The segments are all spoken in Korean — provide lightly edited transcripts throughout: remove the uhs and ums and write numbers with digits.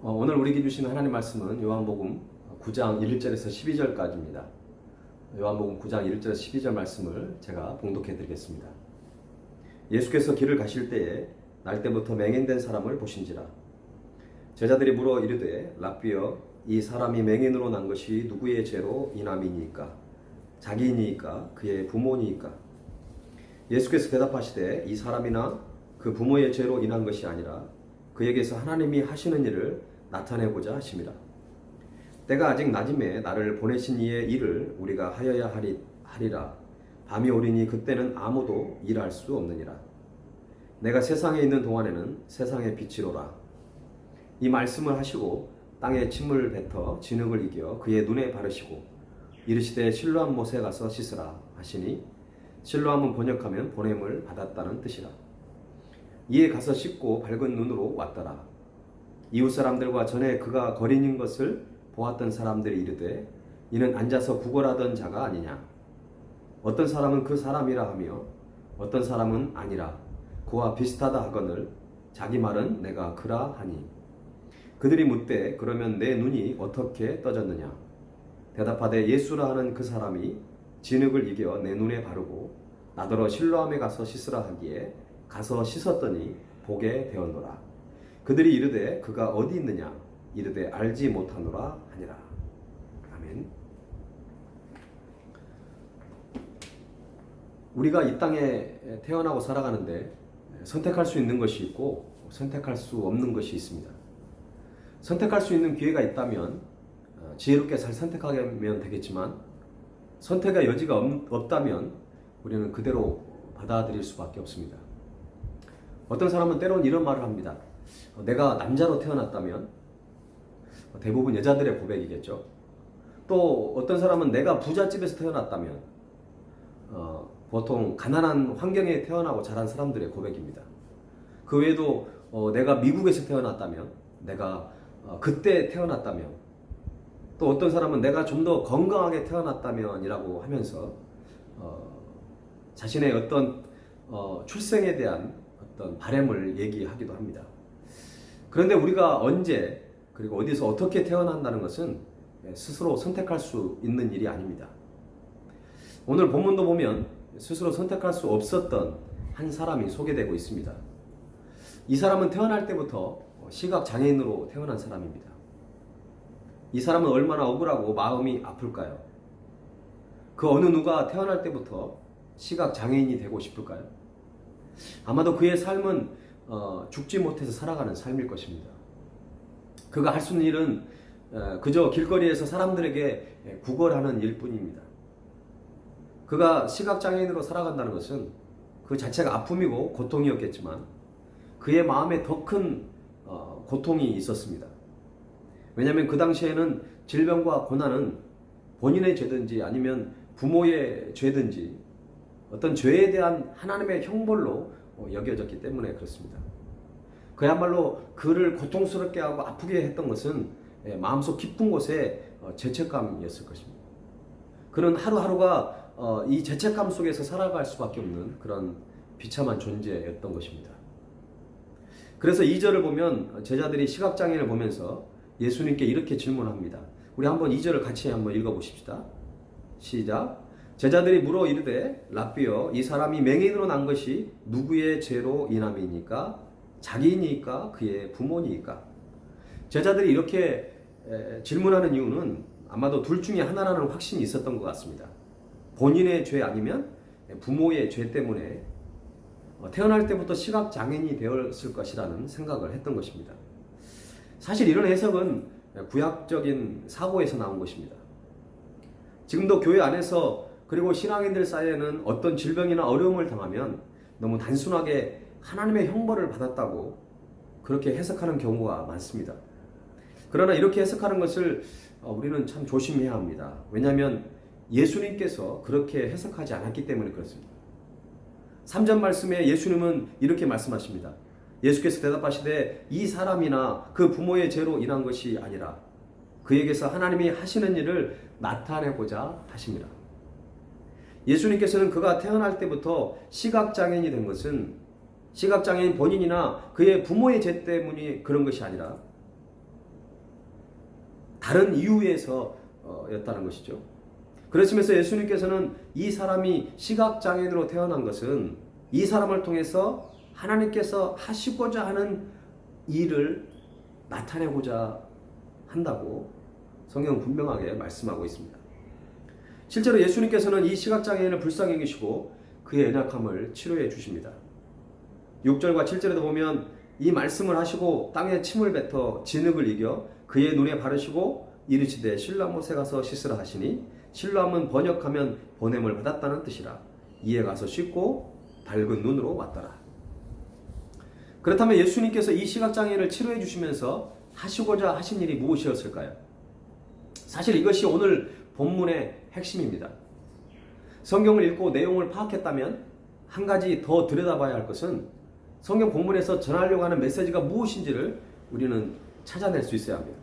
오늘 우리에게 주신 하나님 말씀은 요한복음 9장 1절에서 12절까지입니다. 요한복음 9장 1절에서 12절 말씀을 제가 봉독해 드리겠습니다. 예수께서 길을 가실 때에 날때부터 맹인된 사람을 보신지라. 제자들이 물어 이르되 랍비여, 이 사람이 맹인으로 난 것이 누구의 죄로 인함이니까? 자기이니까 그의 부모니까? 예수께서 대답하시되 이 사람이나 그 부모의 죄로 인한 것이 아니라 그에게서 하나님이 하시는 일을 나타내고자 하심이라. 때가 아직 낮음에 나를 보내신 이의 일을 우리가 하여야 하리라. 밤이 오리니 그때는 아무도 일할 수 없느니라. 내가 세상에 있는 동안에는 세상의 빛이로라. 이 말씀을 하시고 땅에 침을 뱉어 진흙을 이겨 그의 눈에 바르시고 이르시되 실로암 못에 가서 씻으라 하시니, 실로암은 번역하면 보냄을 받았다는 뜻이라. 이에 가서 씻고 밝은 눈으로 왔더라. 이웃 사람들과 전에 그가 거린인 것을 보았던 사람들이 이르되 이는 앉아서 구걸하던 자가 아니냐. 어떤 사람은 그 사람이라 하며 어떤 사람은 아니라 그와 비슷하다 하거늘 자기 말은 내가 그라 하니. 그들이 묻되 그러면 내 눈이 어떻게 떠졌느냐. 대답하되 예수라 하는 그 사람이 진흙을 이겨 내 눈에 바르고 나더러 실로암에 가서 씻으라 하기에 가서 씻었더니 보게 되었노라. 그들이 이르되 그가 어디 있느냐. 이르되 알지 못하노라 하니라. 아멘. 우리가 이 땅에 태어나고 살아가는데 선택할 수 있는 것이 있고 선택할 수 없는 것이 있습니다. 선택할 수 있는 기회가 있다면 지혜롭게 잘 선택하면 되겠지만, 선택의 여지가 없다면 우리는 그대로 받아들일 수밖에 없습니다. 어떤 사람은 때로는 이런 말을 합니다. 내가 남자로 태어났다면, 대부분 여자들의 고백이겠죠. 또 어떤 사람은 내가 부잣집에서 태어났다면, 보통 가난한 환경에 태어나고 자란 사람들의 고백입니다. 그 외에도 내가 미국에서 태어났다면, 내가 그때 태어났다면, 또 어떤 사람은 내가 좀 더 건강하게 태어났다면 이라고 하면서 자신의 어떤 출생에 대한 어떤 바램을 얘기하기도 합니다. 그런데 우리가 언제 그리고 어디서 어떻게 태어난다는 것은 스스로 선택할 수 있는 일이 아닙니다. 오늘 본문도 보면 스스로 선택할 수 없었던 한 사람이 소개되고 있습니다. 이 사람은 태어날 때부터 시각장애인으로 태어난 사람입니다. 이 사람은 얼마나 억울하고 마음이 아플까요? 그 어느 누가 태어날 때부터 시각장애인이 되고 싶을까요? 아마도 그의 삶은 죽지 못해서 살아가는 삶일 것입니다. 그가 할 수 있는 일은 그저 길거리에서 사람들에게 구걸하는 일뿐입니다. 그가 시각장애인으로 살아간다는 것은 그 자체가 아픔이고 고통이었겠지만 그의 마음에 더 큰 고통이 있었습니다. 왜냐하면 그 당시에는 질병과 고난은 본인의 죄든지 아니면 부모의 죄든지 어떤 죄에 대한 하나님의 형벌로 여겨졌기 때문에 그렇습니다. 그야말로 그를 고통스럽게 하고 아프게 했던 것은 마음속 깊은 곳에 죄책감이었을 것입니다. 그는 하루하루가 이 죄책감 속에서 살아갈 수밖에 없는 그런 비참한 존재였던 것입니다. 그래서 2절을 보면 제자들이 시각장애인을 보면서 예수님께 이렇게 질문합니다. 우리 한번 2절을 같이 한번 읽어보십시다. 시작. 제자들이 물어 이르되 랍비여, 이 사람이 맹인으로 난 것이 누구의 죄로 인함이니까? 자기니까 그의 부모니까? 제자들이 이렇게 질문하는 이유는 아마도 둘 중에 하나라는 확신이 있었던 것 같습니다. 본인의 죄 아니면 부모의 죄 때문에 태어날 때부터 시각장애인이 되었을 것이라는 생각을 했던 것입니다. 사실 이런 해석은 구약적인 사고에서 나온 것입니다. 지금도 교회 안에서 그리고 신앙인들 사이에는 어떤 질병이나 어려움을 당하면 너무 단순하게 하나님의 형벌을 받았다고 그렇게 해석하는 경우가 많습니다. 그러나 이렇게 해석하는 것을 우리는 참 조심해야 합니다. 왜냐하면 예수님께서 그렇게 해석하지 않았기 때문에 그렇습니다. 3절 말씀에 예수님은 이렇게 말씀하십니다. 예수께서 대답하시되 이 사람이나 그 부모의 죄로 인한 것이 아니라 그에게서 하나님이 하시는 일을 나타내고자 하십니다. 예수님께서는 그가 태어날 때부터 시각장애인이 된 것은 시각장애인 본인이나 그의 부모의 죄 때문이 그런 것이 아니라 다른 이유에서 였다는 것이죠. 그러시면서 예수님께서는 이 사람이 시각장애인으로 태어난 것은 이 사람을 통해서 하나님께서 하시고자 하는 일을 나타내고자 한다고 성경은 분명하게 말씀하고 있습니다. 실제로 예수님께서는 이 시각장애인을 불쌍히 여기시고 그의 연약함을 치료해 주십니다. 6절과 7절에도 보면 이 말씀을 하시고 땅에 침을 뱉어 진흙을 이겨 그의 눈에 바르시고 이르시되 실로암못에 가서 씻으라 하시니 실로암은 번역하면 보냄을 받았다는 뜻이라. 이에 가서 씻고 밝은 눈으로 왔더라. 그렇다면 예수님께서 이 시각장애인을 치료해 주시면서 하시고자 하신 일이 무엇이었을까요? 사실 이것이 오늘 본문의 핵심입니다. 성경을 읽고 내용을 파악했다면 한 가지 더 들여다봐야 할 것은 성경 본문에서 전하려고 하는 메시지가 무엇인지를 우리는 찾아낼 수 있어야 합니다.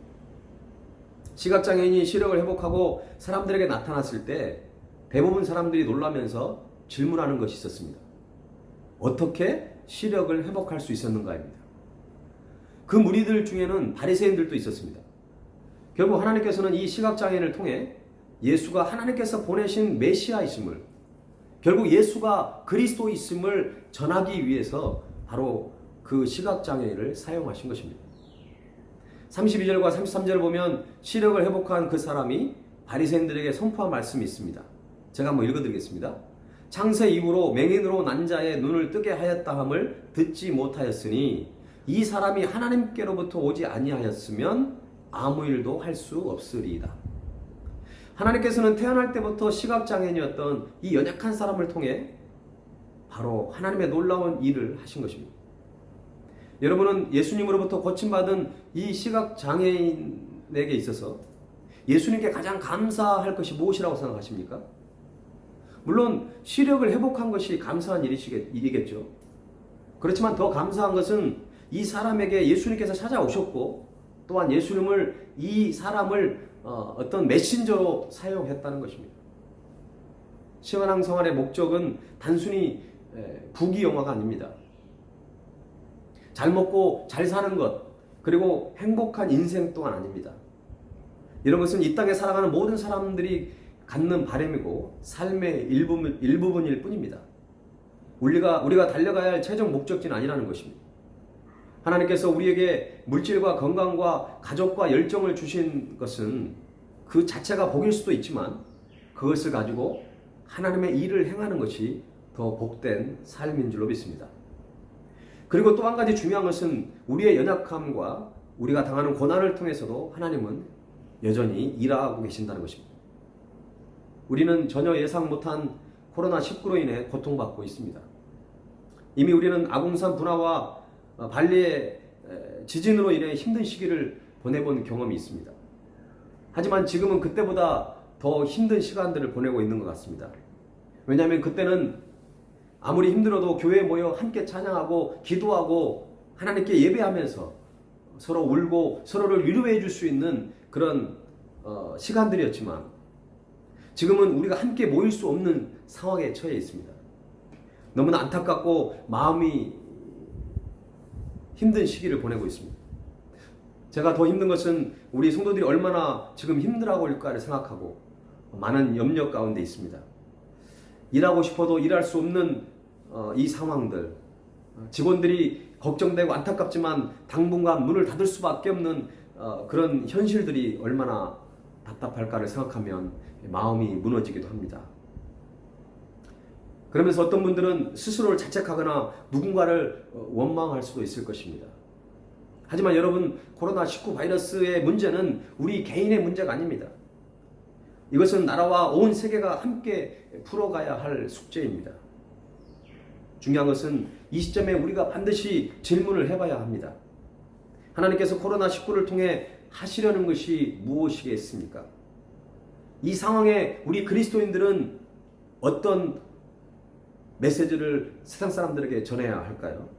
시각장애인이 시력을 회복하고 사람들에게 나타났을 때 대부분 사람들이 놀라면서 질문하는 것이 있었습니다. 어떻게 시력을 회복할 수 있었는가입니다. 그 무리들 중에는 바리새인들도 있었습니다. 결국 하나님께서는 이 시각장애인을 통해 예수가 하나님께서 보내신 메시아이심을, 결국 예수가 그리스도이심을 전하기 위해서 바로 그 시각장애인을 사용하신 것입니다. 32절과 33절을 보면 시력을 회복한 그 사람이 바리새인들에게 선포한 말씀이 있습니다. 제가 한번 읽어드리겠습니다. 창세 이후로 맹인으로 난 자의 눈을 뜨게 하였다 함을 듣지 못하였으니 이 사람이 하나님께로부터 오지 아니하였으면 아무 일도 할 수 없으리이다. 하나님께서는 태어날 때부터 시각장애인이었던 이 연약한 사람을 통해 바로 하나님의 놀라운 일을 하신 것입니다. 여러분은 예수님으로부터 고침받은 이 시각장애인에게 있어서 예수님께 가장 감사할 것이 무엇이라고 생각하십니까? 물론 시력을 회복한 것이 감사한 일이겠죠. 그렇지만 더 감사한 것은 이 사람에게 예수님께서 찾아오셨고 또한 예수님을 이 사람을 어떤 메신저로 사용했다는 것입니다. 신앙생활의 목적은 단순히 부귀영화가 아닙니다. 잘 먹고 잘 사는 것 그리고 행복한 인생 또한 아닙니다. 이런 것은 이 땅에 살아가는 모든 사람들이 갖는 바람이고 삶의 일부분일 뿐입니다. 우리가 달려가야 할 최종 목적지는 아니라는 것입니다. 하나님께서 우리에게 물질과 건강과 가족과 열정을 주신 것은 그 자체가 복일 수도 있지만 그것을 가지고 하나님의 일을 행하는 것이 더 복된 삶인 줄로 믿습니다. 그리고 또 한 가지 중요한 것은 우리의 연약함과 우리가 당하는 고난을 통해서도 하나님은 여전히 일하고 계신다는 것입니다. 우리는 전혀 예상 못한 코로나19로 인해 고통받고 있습니다. 이미 우리는 아공산 분화와 발리의 지진으로 인해 힘든 시기를 보내본 경험이 있습니다. 하지만 지금은 그때보다 더 힘든 시간들을 보내고 있는 것 같습니다. 왜냐하면 그때는 아무리 힘들어도 교회에 모여 함께 찬양하고 기도하고 하나님께 예배하면서 서로 울고 서로를 위로해 줄 수 있는 그런 시간들이었지만 지금은 우리가 함께 모일 수 없는 상황에 처해 있습니다. 너무나 안타깝고 마음이 힘든 시기를 보내고 있습니다. 제가 더 힘든 것은 우리 성도들이 얼마나 지금 힘들어하고 있을까를 생각하고 많은 염려 가운데 있습니다. 일하고 싶어도 일할 수 없는 이 상황들, 직원들이 걱정되고 안타깝지만 당분간 문을 닫을 수밖에 없는 그런 현실들이 얼마나 답답할까를 생각하면 마음이 무너지기도 합니다. 그러면서 어떤 분들은 스스로를 자책하거나 누군가를 원망할 수도 있을 것입니다. 하지만 여러분, 코로나19 바이러스의 문제는 우리 개인의 문제가 아닙니다. 이것은 나라와 온 세계가 함께 풀어가야 할 숙제입니다. 중요한 것은 이 시점에 우리가 반드시 질문을 해봐야 합니다. 하나님께서 코로나19를 통해 하시려는 것이 무엇이겠습니까? 이 상황에 우리 그리스도인들은 어떤 메시지를 세상 사람들에게 전해야 할까요?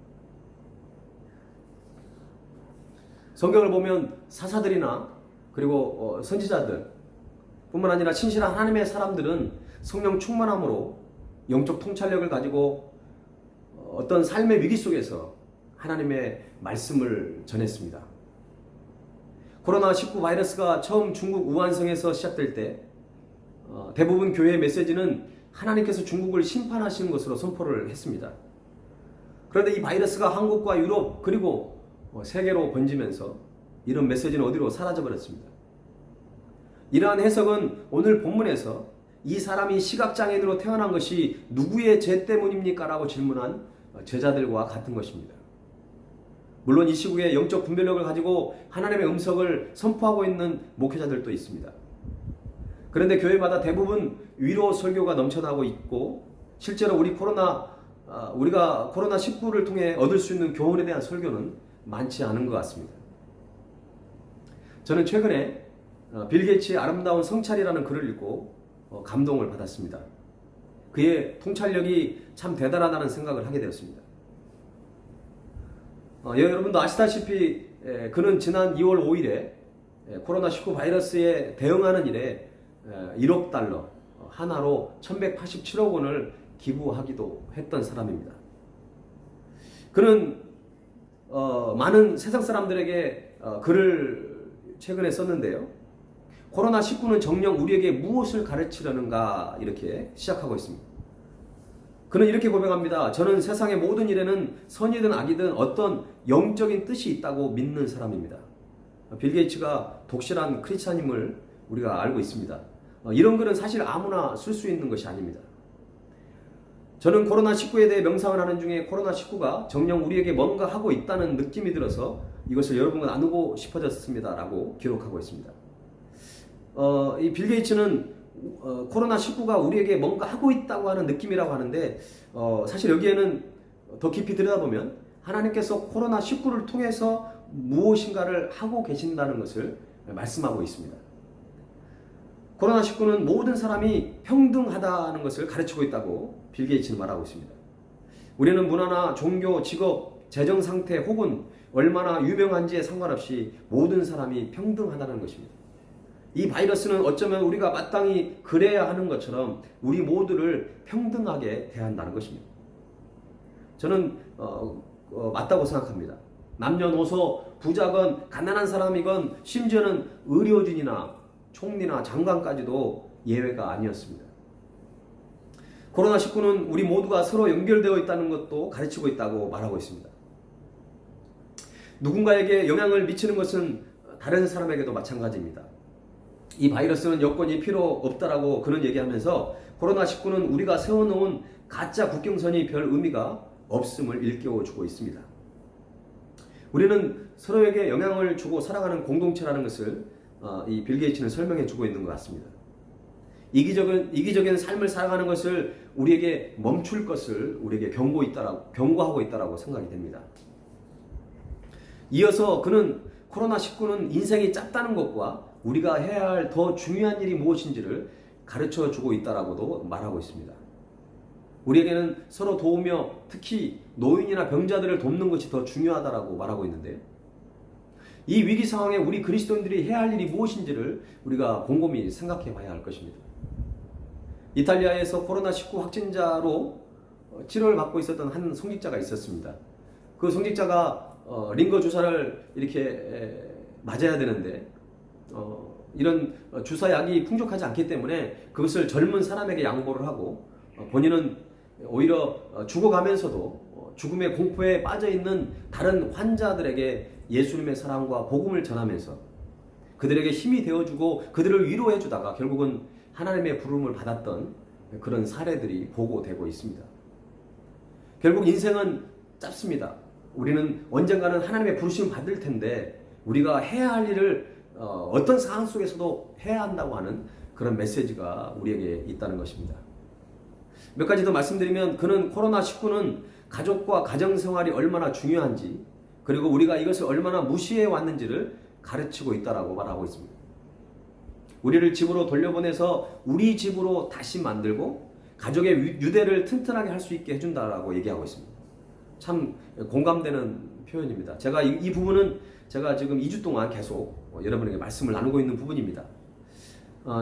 성경을 보면 사사들이나 그리고 선지자들 뿐만 아니라 신실한 하나님의 사람들은 성령 충만함으로 영적 통찰력을 가지고 어떤 삶의 위기 속에서 하나님의 말씀을 전했습니다. 코로나19 바이러스가 처음 중국 우한성에서 시작될 때 대부분 교회의 메시지는 하나님께서 중국을 심판하시는 것으로 선포를 했습니다. 그런데 이 바이러스가 한국과 유럽 그리고 세계로 번지면서 이런 메시지는 어디로 사라져버렸습니다. 이러한 해석은 오늘 본문에서 이 사람이 시각장애인으로 태어난 것이 누구의 죄 때문입니까? 라고 질문한 제자들과 같은 것입니다. 물론 이 시국에 영적 분별력을 가지고 하나님의 음성을 선포하고 있는 목회자들도 있습니다. 그런데 교회마다 대부분 위로 설교가 넘쳐나고 있고 실제로 우리가 코로나19를 통해 얻을 수 있는 교훈에 대한 설교는 많지 않은 것 같습니다. 저는 최근에 빌 게이츠의 아름다운 성찰이라는 글을 읽고 감동을 받았습니다. 그의 통찰력이 참 대단하다는 생각을 하게 되었습니다. 여러분도 아시다시피 그는 지난 2월 5일에 코로나19 바이러스에 대응하는 일에 1억 달러, 하나로 1187억 원을 기부하기도 했던 사람입니다. 그는 많은 세상 사람들에게 글을 최근에 썼는데요. 코로나19는 정녕 우리에게 무엇을 가르치려는가 이렇게 시작하고 있습니다. 그는 이렇게 고백합니다. 저는 세상의 모든 일에는 선이든 악이든 어떤 영적인 뜻이 있다고 믿는 사람입니다. 빌 게이츠가 독실한 크리스찬임을 우리가 알고 있습니다. 이런 글은 사실 아무나 쓸 수 있는 것이 아닙니다. 저는 코로나19에 대해 명상을 하는 중에 코로나19가 정녕 우리에게 뭔가 하고 있다는 느낌이 들어서 이것을 여러분과 나누고 싶어졌습니다. 라고 기록하고 있습니다. 이 빌 게이츠는 코로나19가 우리에게 뭔가 하고 있다고 하는 느낌이라고 하는데 사실 여기에는 더 깊이 들여다보면 하나님께서 코로나19를 통해서 무엇인가를 하고 계신다는 것을 말씀하고 있습니다. 코로나19는 모든 사람이 평등하다는 것을 가르치고 있다고 빌 게이츠는 말하고 있습니다. 우리는 문화나 종교, 직업, 재정 상태 혹은 얼마나 유명한지에 상관없이 모든 사람이 평등하다는 것입니다. 이 바이러스는 어쩌면 우리가 마땅히 그래야 하는 것처럼 우리 모두를 평등하게 대한다는 것입니다. 저는 맞다고 생각합니다. 남녀노소, 부자건 가난한 사람이건 심지어는 의료진이나 총리나 장관까지도 예외가 아니었습니다. 코로나19는 우리 모두가 서로 연결되어 있다는 것도 가르치고 있다고 말하고 있습니다. 누군가에게 영향을 미치는 것은 다른 사람에게도 마찬가지입니다. 이 바이러스는 여건이 필요 없다라고 그는 얘기하면서 코로나19는 우리가 세워놓은 가짜 국경선이 별 의미가 없음을 일깨워주고 있습니다. 우리는 서로에게 영향을 주고 살아가는 공동체라는 것을 이 빌 게이츠는 설명해 주고 있는 것 같습니다. 이기적인 삶을 살아가는 것을 우리에게 멈출 것을 우리에게 경고하고 있다라고 생각이 됩니다. 이어서 그는 코로나19는 인생이 짧다는 것과 우리가 해야 할 더 중요한 일이 무엇인지를 가르쳐 주고 있다라고도 말하고 있습니다. 우리에게는 서로 도우며 특히 노인이나 병자들을 돕는 것이 더 중요하다라고 말하고 있는데요. 이 위기 상황에 우리 그리스도인들이 해야 할 일이 무엇인지를 우리가 곰곰이 생각해 봐야 할 것입니다. 이탈리아에서 코로나19 확진자로 치료를 받고 있었던 한 성직자가 있었습니다. 그 성직자가 링거 주사를 이렇게 맞아야 되는데 이런 주사약이 풍족하지 않기 때문에 그것을 젊은 사람에게 양보를 하고 본인은 오히려 죽어가면서도 죽음의 공포에 빠져있는 다른 환자들에게 예수님의 사랑과 복음을 전하면서 그들에게 힘이 되어주고 그들을 위로해주다가 결국은 하나님의 부름을 받았던 그런 사례들이 보고되고 있습니다. 결국 인생은 짧습니다. 우리는 언젠가는 하나님의 부르심을 받을 텐데 우리가 해야 할 일을 어떤 상황 속에서도 해야 한다고 하는 그런 메시지가 우리에게 있다는 것입니다. 몇 가지 더 말씀드리면 그는 코로나19는 가족과 가정생활이 얼마나 중요한지 그리고 우리가 이것을 얼마나 무시해 왔는지를 가르치고 있다라고 말하고 있습니다. 우리를 집으로 돌려보내서 우리 집으로 다시 만들고 가족의 유대를 튼튼하게 할 수 있게 해준다라고 얘기하고 있습니다. 참 공감되는 표현입니다. 제가 이 부분은 제가 지금 2주 동안 계속 여러분에게 말씀을 나누고 있는 부분입니다.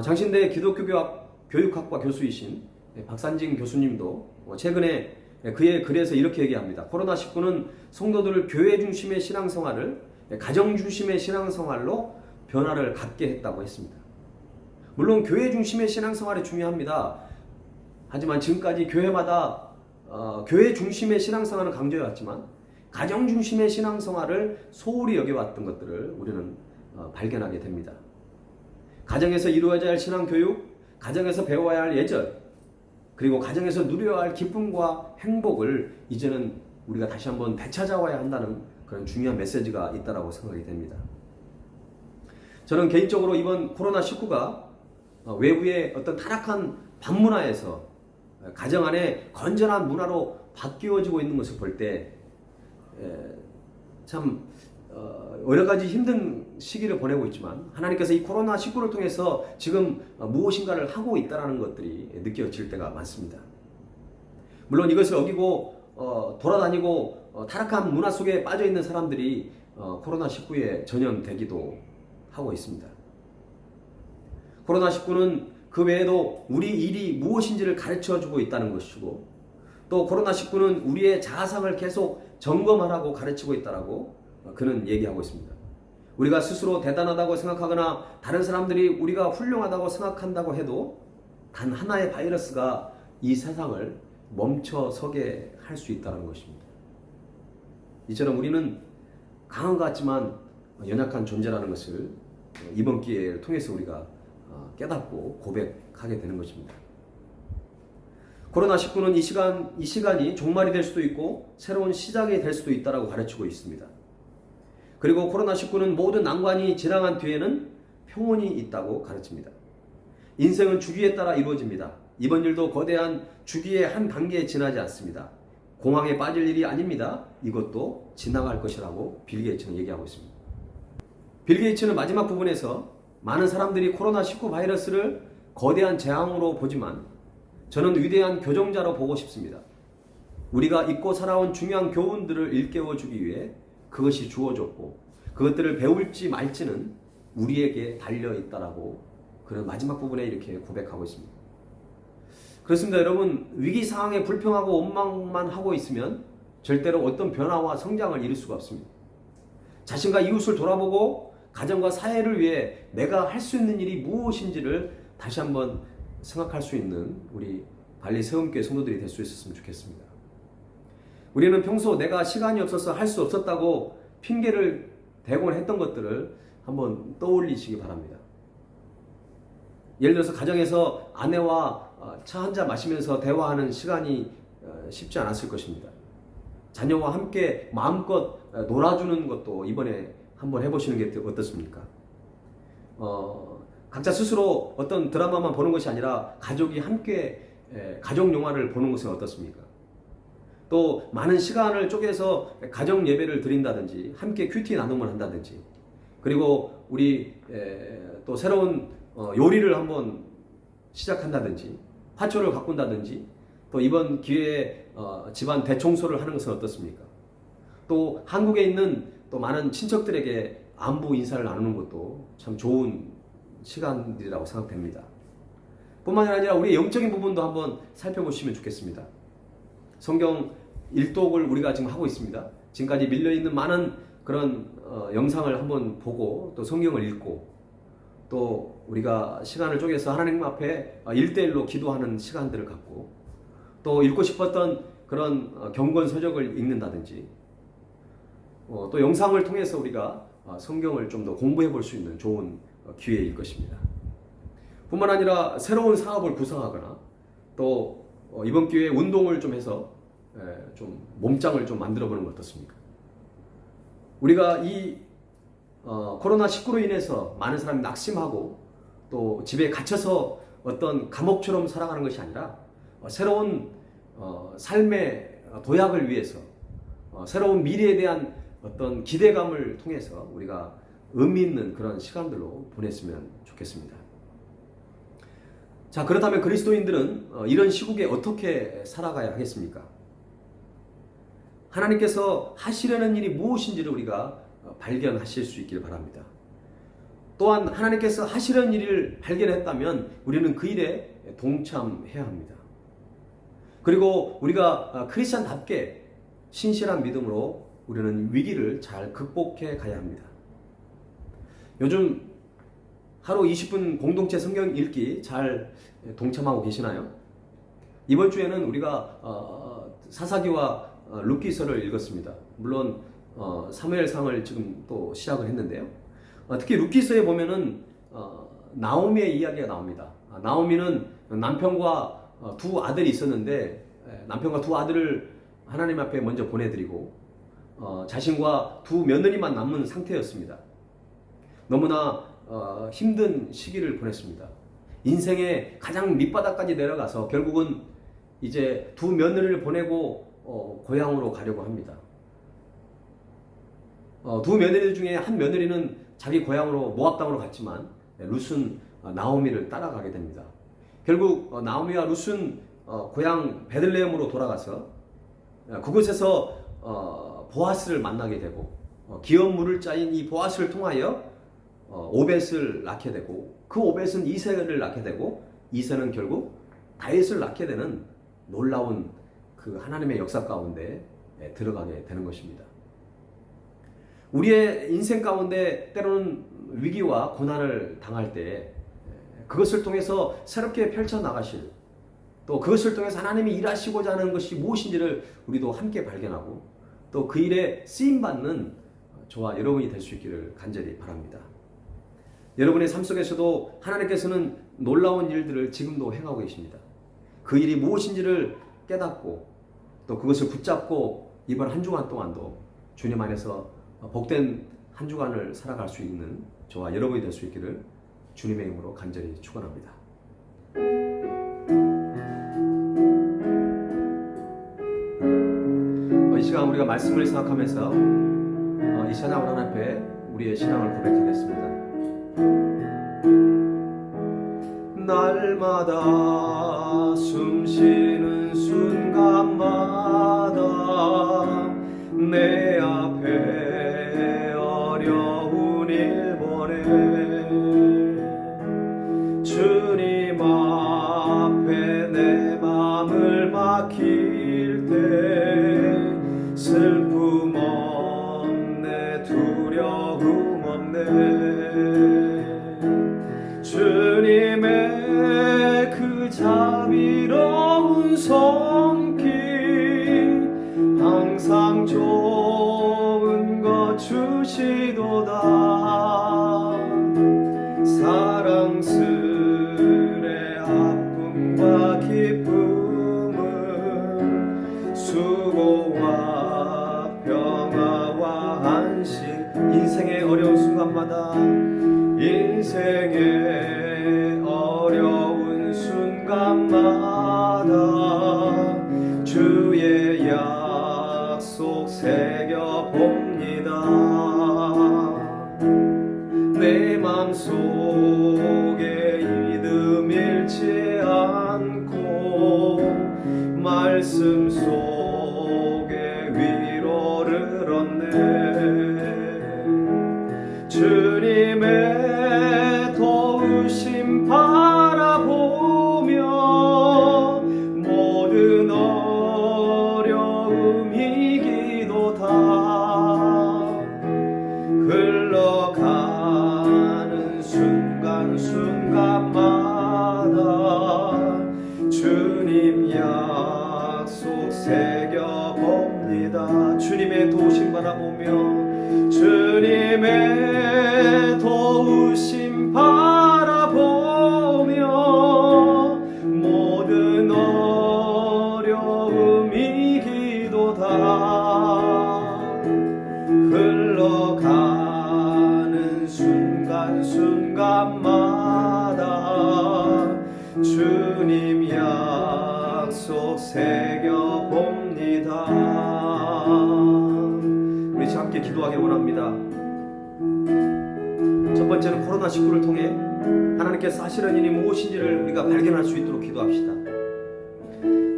장신대 기독교교육학과 교수이신 박산진 교수님도 최근에 그의 글에서 이렇게 얘기합니다. 코로나19는 성도들을 교회 중심의 신앙생활을 가정 중심의 신앙생활로 변화를 갖게 했다고 했습니다. 물론 교회 중심의 신앙생활이 중요합니다. 하지만 지금까지 교회마다 교회 중심의 신앙생활을 강조해왔지만 가정 중심의 신앙생활을 소홀히 여겨왔던 것들을 우리는 발견하게 됩니다. 가정에서 이루어져야 할 신앙교육, 가정에서 배워야 할 예절, 그리고 가정에서 누려야 할 기쁨과 행복을 이제는 우리가 다시 한번 되찾아와야 한다는 그런 중요한 메시지가 있다고 생각이 됩니다. 저는 개인적으로 이번 코로나19가 외부의 어떤 타락한 반문화에서 가정 안에 건전한 문화로 바뀌어지고 있는 것을 볼 때 참 여러 가지 힘든 시기를 보내고 있지만 하나님께서 이 코로나19를 통해서 지금 무엇인가를 하고 있다는 것들이 느껴질 때가 많습니다. 물론 이것을 어기고 돌아다니고 타락한 문화 속에 빠져 있는 사람들이 코로나19에 전염되기도 하고 있습니다. 코로나19는 그 외에도 우리 일이 무엇인지를 가르쳐주고 있다는 것이고, 또 코로나19는 우리의 자아상을 계속 점검하라고 가르치고 있다고 그는 얘기하고 있습니다. 우리가 스스로 대단하다고 생각하거나 다른 사람들이 우리가 훌륭하다고 생각한다고 해도 단 하나의 바이러스가 이 세상을 멈춰서게 할 수 있다는 것입니다. 이처럼 우리는 강한 것 같지만 연약한 존재라는 것을 이번 기회를 통해서 우리가 깨닫고 고백하게 되는 것입니다. 코로나19는 이 시간이 종말이 될 수도 있고 새로운 시작이 될 수도 있다고 가르치고 있습니다. 그리고 코로나19는 모든 난관이 지나간 뒤에는 평온이 있다고 가르칩니다. 인생은 주기에 따라 이루어집니다. 이번 일도 거대한 주기의 한 단계에 지나지 않습니다. 공황에 빠질 일이 아닙니다. 이것도 지나갈 것이라고 빌 게이츠는 얘기하고 있습니다. 빌 게이츠는 마지막 부분에서 많은 사람들이 코로나19 바이러스를 거대한 재앙으로 보지만 저는 위대한 교정자로 보고 싶습니다. 우리가 잊고 살아온 중요한 교훈들을 일깨워 주기 위해 그것이 주어졌고 그것들을 배울지 말지는 우리에게 달려있다라고 그런 마지막 부분에 이렇게 고백하고 있습니다. 그렇습니다. 여러분, 위기 상황에 불평하고 원망만 하고 있으면 절대로 어떤 변화와 성장을 이룰 수가 없습니다. 자신과 이웃을 돌아보고 가정과 사회를 위해 내가 할 수 있는 일이 무엇인지를 다시 한번 생각할 수 있는 우리 발리 세움교회 성도들이 될 수 있었으면 좋겠습니다. 우리는 평소 내가 시간이 없어서 할 수 없었다고 핑계를 대곤 했던 것들을 한번 떠올리시기 바랍니다. 예를 들어서 가정에서 아내와 차 한 잔 마시면서 대화하는 시간이 쉽지 않았을 것입니다. 자녀와 함께 마음껏 놀아주는 것도 이번에 한번 해보시는 게 어떻습니까? 각자 스스로 어떤 드라마만 보는 것이 아니라 가족이 함께 가족 영화를 보는 것은 어떻습니까? 또 많은 시간을 쪼개서 가정 예배를 드린다든지 함께 큐티 나눔을 한다든지, 그리고 우리 또 새로운 요리를 한번 시작한다든지 화초를 가꾼다든지, 또 이번 기회에 집안 대청소를 하는 것은 어떻습니까? 또 한국에 있는 또 많은 친척들에게 안부 인사를 나누는 것도 참 좋은 시간들이라고 생각됩니다. 뿐만 아니라 우리의 영적인 부분도 한번 살펴보시면 좋겠습니다. 성경 일독을 우리가 지금 하고 있습니다. 지금까지 밀려있는 많은 그런 영상을 한번 보고 또 성경을 읽고 또 우리가 시간을 쪼개서 하나님 앞에 1대1로 기도하는 시간들을 갖고 또 읽고 싶었던 그런 경건서적을 읽는다든지 또 영상을 통해서 우리가 성경을 좀 더 공부해 볼 수 있는 좋은 기회일 것입니다. 뿐만 아니라 새로운 사업을 구상하거나 또 이번 기회에 운동을 좀 해서 좀 몸짱을 좀 만들어 보는 건 어떻습니까? 우리가 이 코로나19로 인해서 많은 사람이 낙심하고 또 집에 갇혀서 어떤 감옥처럼 살아가는 것이 아니라 새로운 삶의 도약을 위해서 새로운 미래에 대한 어떤 기대감을 통해서 우리가 의미 있는 그런 시간들로 보냈으면 좋겠습니다. 자, 그렇다면 그리스도인들은 이런 시국에 어떻게 살아가야 하겠습니까? 하나님께서 하시려는 일이 무엇인지를 우리가 발견하실 수 있길 바랍니다. 또한 하나님께서 하시려는 일을 발견했다면 우리는 그 일에 동참해야 합니다. 그리고 우리가 크리스찬답게 신실한 믿음으로 우리는 위기를 잘 극복해 가야 합니다. 요즘 하루 20분 공동체 성경 읽기 잘 동참하고 계시나요? 이번 주에는 우리가 사사기와 룻기서를 읽었습니다. 물론 사무엘상을 지금 또 시작을 했는데요. 특히 룻기서에 보면은 나오미의 이야기가 나옵니다. 나오미는 남편과 두 아들이 있었는데 남편과 두 아들을 하나님 앞에 먼저 보내드리고 자신과 두 며느리만 남은 상태였습니다. 너무나 힘든 시기를 보냈습니다. 인생의 가장 밑바닥까지 내려가서 결국은 이제 두 며느리를 보내고 고향으로 가려고 합니다. 두 며느리 중에 한 며느리는 자기 고향으로 모압 땅으로 갔지만 룻은 나오미를 따라가게 됩니다. 결국 나오미와 룻은 고향 베들레헴으로 돌아가서 그곳에서 보아스를 만나게 되고 기업 물을 짜인 이 보아스를 통하여 오벳을 낳게 되고 그 오벳은 이새를 낳게 되고 이새는 결국 다윗을 낳게 되는 놀라운 그 하나님의 역사 가운데 들어가게 되는 것입니다. 우리의 인생 가운데 때로는 위기와 고난을 당할 때 그것을 통해서 새롭게 펼쳐나가실 또 그것을 통해서 하나님이 일하시고자 하는 것이 무엇인지를 우리도 함께 발견하고 또 그 일에 쓰임받는 저와 여러분이 될 수 있기를 간절히 바랍니다. 여러분의 삶 속에서도 하나님께서는 놀라운 일들을 지금도 행하고 계십니다. 그 일이 무엇인지를 깨닫고 또 그것을 붙잡고 이번 한 주간 동안도 주님 안에서 복된 한 주간을 살아갈 수 있는 저와 여러분이 될 수 있기를 주님의 이름으로 간절히 축원합니다. 이 시간 우리가 말씀을 생각하면서 이 찬양을 하나님 앞에 우리의 신앙을 고백하겠습니다. 날마다 숨쉬는 순간마다 내 앞에 어려운 일 보내 주님 앞에 내 맘을 맡길 때 슬픔 없네 두려움 없네 주님의 그 자비로운 손길 항상 좋은 것 주시도다 사랑스레 아픔과 기쁨을 수고와 평화와 안식 인생의 어려운 순간마다 인생의 어려운 순간마다 주의 약속 새겨봅니다. 내 맘속에 믿음 잃지 않고 말씀 속에 위로를 얻네 주님의 도우심 바라보며 모든 어려움 이기도다 흘러가는 순간순간마다 주님 약속 새겨봅니다. 주님의 도우심 바라보며 주님의 도우심 바라보며 모든 어려움 이기도다 흘러가는 순간순간마다 주님 약속 새겨봅니다. 우리 함께 기도하기 원합니다. 첫 번째는 코로나19를 통해 하나님께서 하시려는 일이 무엇인지를 우리가 발견할 수 있도록 기도합시다.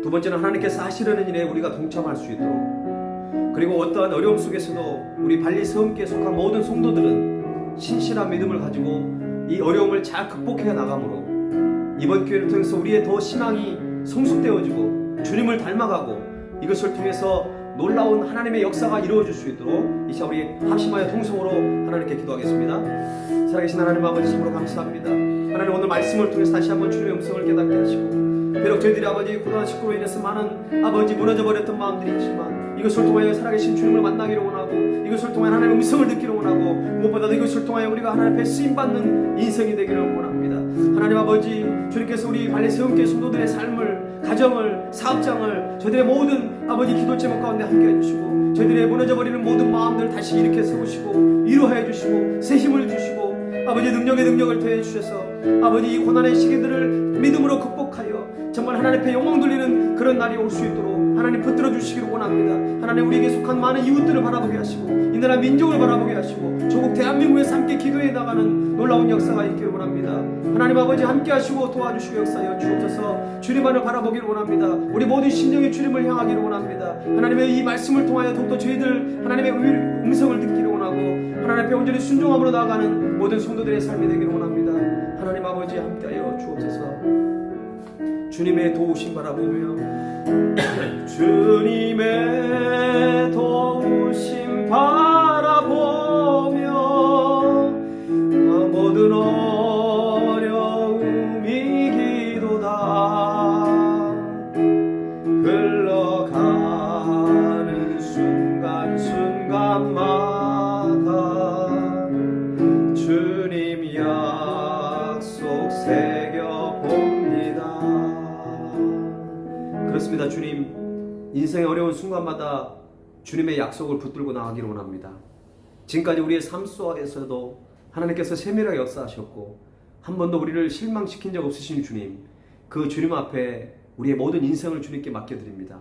두 번째는 하나님께서 하시려는 일에 우리가 동참할 수 있도록 그리고 어떠한 어려움 속에서도 우리 발리 섬기에 속한 모든 성도들은 신실한 믿음을 가지고 이 어려움을 잘 극복해 나가므로 이번 기회를 통해서 우리의 더 신앙이 성숙되어지고 주님을 닮아가고 이것을 통해서 놀라운 하나님의 역사가 이루어질 수 있도록 이 시간 우리 합심하여 통성으로 하나님께 기도하겠습니다. 살아계신 하나님 아버지, 참으로 감사합니다. 하나님, 오늘 말씀을 통해서 다시 한번 주님의 음성을 깨닫게 하시고, 비록 저희들이 아버지 코로나19로 인해서 많은 아버지 무너져버렸던 마음들이 있지만 이것을 통하여 살아계신 주님을 만나기를 원하고, 이것을 통하여 하나님의 음성을 듣기를 원하고, 무엇보다도 이것을 통하여 우리가 하나님 앞에 쓰임받는 인생이 되기를 원합니다. 하나님 아버지, 주님께서 우리 발리 세움교회 성도들의 삶을, 가정을, 사업장을, 저희들의 모든 아버지 기도 제목 가운데 함께 해주시고, 저희들의 무너져버리는 모든 마음들을 다시 일으켜 세우시고 위로해 주시고 새 힘을 주시고, 아버지 능력을 더해 주셔서 아버지 이 고난의 시기들을 믿음으로 극복하여 정말 하나님 앞에 영광 돌리는 그런 날이 올 수 있도록 하나님 붙들어 주시기를 원합니다. 하나님, 우리에게 속한 많은 이웃들을 바라보게 하시고, 이 나라 민족을 바라보게 하시고, 조국 대한민국에서 함께 기도해 나가는 놀라운 역사가 있기를 원합니다. 하나님 아버지, 함께 하시고 도와주시고 역사하여 주옵소서. 주님만을 바라보기를 원합니다. 우리 모든 심령이 주님을 향하기를 원합니다. 하나님의 이 말씀을 통하여 더욱더 저희들 하나님의 음성을 듣기를 원하고, 하나님 앞에 온전히 순종함으로 나아가는 모든 성도들의 삶이 되기를 원합니다. 하나님 아버지, 함께하여 주옵소서. 주님의 도우심 바라보며 주님의 도우심 바라보며 모든 어려움이 기도다 흘러가는 순간순간마다 주님 약속 새겨봅니다. 그렇습니다. 주님, 인생의 어려운 순간마다 주님의 약속을 붙들고 나가기를 원합니다. 지금까지 우리의 삶 속에서도 하나님께서 세밀하게 역사하셨고 한 번도 우리를 실망시킨 적 없으신 주님, 그 주님 앞에 우리의 모든 인생을 주님께 맡겨드립니다.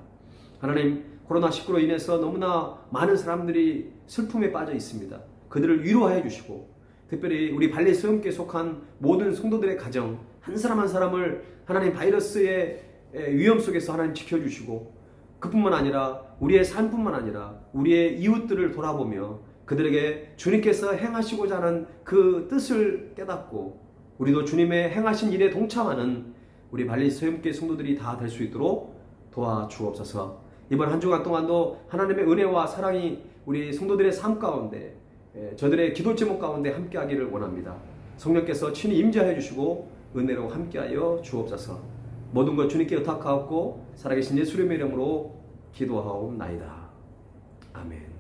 하나님, 코로나19로 인해서 너무나 많은 사람들이 슬픔에 빠져 있습니다. 그들을 위로해 주시고, 특별히 우리 발리 세움교회에 속한 모든 성도들의 가정 한 사람 한 사람을 하나님 바이러스의 위험 속에서 하나님 지켜주시고, 그뿐만 아니라 우리의 삶뿐만 아니라 우리의 이웃들을 돌아보며 그들에게 주님께서 행하시고자 하는 그 뜻을 깨닫고 우리도 주님의 행하신 일에 동참하는 우리 발리 세움교회 성도들이 다 될 수 있도록 도와주옵소서. 이번 한 주간 동안도 하나님의 은혜와 사랑이 우리 성도들의 삶 가운데, 저들의 기도 제목 가운데 함께하기를 원합니다. 성령께서 친히 임재해 주시고 은혜로 함께하여 주옵소서. 모든 것 주님께 의탁하옵고 살아계신 예수님의 이름으로 기도하옵나이다. 아멘.